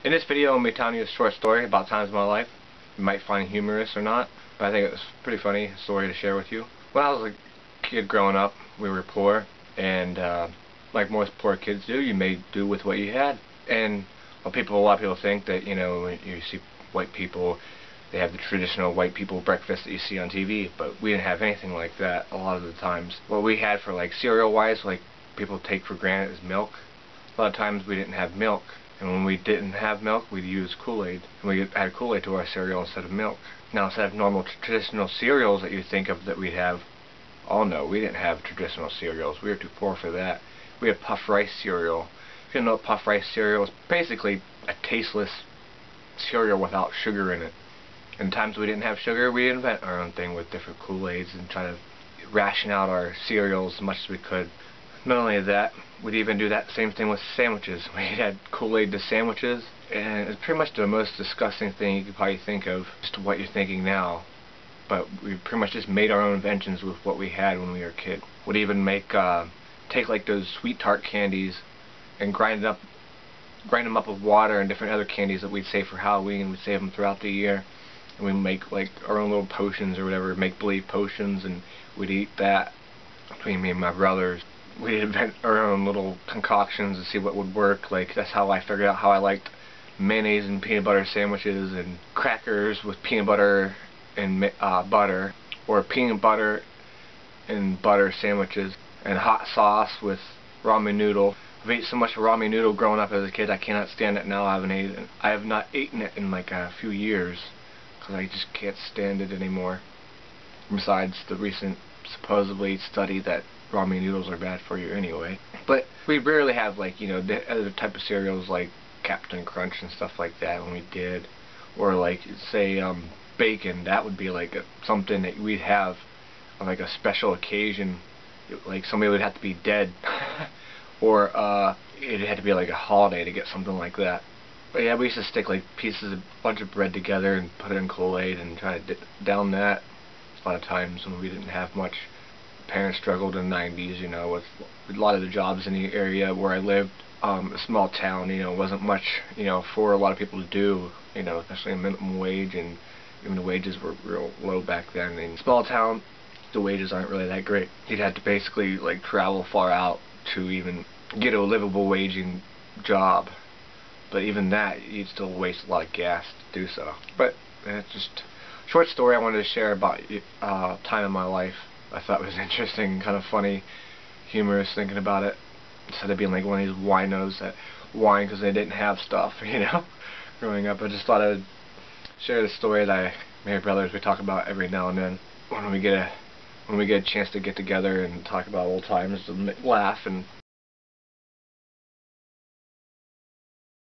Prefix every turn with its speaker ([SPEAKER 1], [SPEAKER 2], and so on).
[SPEAKER 1] In this video, I'm going to be telling you a short story about times in my life. You might find humorous or not, but I think it was a pretty funny story to share with you. When I was a kid growing up, we were poor, and like most poor kids do, you made do with what you had. And a lot of people think that, you know, when you see white people, they have the traditional white people breakfast that you see on TV, but we didn't have anything like that a lot of the times. What we had for like cereal-wise, like people take for granted, is milk. A lot of times we didn't have milk. And when we didn't have milk, we'd use Kool-Aid. And we add Kool-Aid to our cereal instead of milk. Now, instead of normal traditional cereals that you think of that we'd have, oh no, we didn't have traditional cereals. We were too poor for that. We had puff rice cereal. If you don't know what puff rice cereal is, basically a tasteless cereal without sugar in it. And times we didn't have sugar, we invent our own thing with different Kool-Aids and try to ration out our cereals as much as we could. Not only that, we'd even do that same thing with sandwiches. We had Kool-Aid to sandwiches, and it's pretty much the most disgusting thing you could probably think of, just what you're thinking now. But we pretty much just made our own inventions with what we had when we were a kid. We'd even take like those sweet tart candies and grind them up with water and different other candies that we'd save for Halloween. We'd save them throughout the year, and we'd make like our own little potions or whatever, make-believe potions, and we'd eat that between me and my brothers. We'd invent our own little concoctions and see what would work. Like, that's how I figured out how I liked mayonnaise and peanut butter sandwiches, and crackers with peanut butter and butter, or peanut butter and butter sandwiches, and hot sauce with ramen noodle. I've ate so much ramen noodle growing up as a kid, I cannot stand it now. I have not eaten it in like a few years, because I just can't stand it anymore. Besides the recent supposedly study that ramen noodles are bad for you anyway. But we rarely have, like, you know, the other type of cereals like Captain Crunch and stuff like that when we did. Or like, say, bacon. That would be like something that we'd have on like a special occasion. Like somebody would have to be dead. Or it had to be like a holiday to get something like that. But yeah, we used to stick like a bunch of bread together and put it in Kool-Aid and try to down that. A lot of times when we didn't have much. Parents struggled in the 90s, you know, with a lot of the jobs in the area where I lived. A small town, you know, wasn't much, you know, for a lot of people to do, you know, especially a minimum wage, and even the wages were real low back then. In a small town, the wages aren't really that great. You'd have to basically, like, travel far out to even get a livable waging job. But even that, you'd still waste a lot of gas to do so. But it's just a short story I wanted to share about time in my life. I thought it was interesting, kind of funny, humorous thinking about it. Instead of being like one of these winos that whine because they didn't have stuff, you know, growing up. I just thought I'd share the story that me and my brothers, we talk about every now and then when we get a chance to get together and talk about old times and laugh and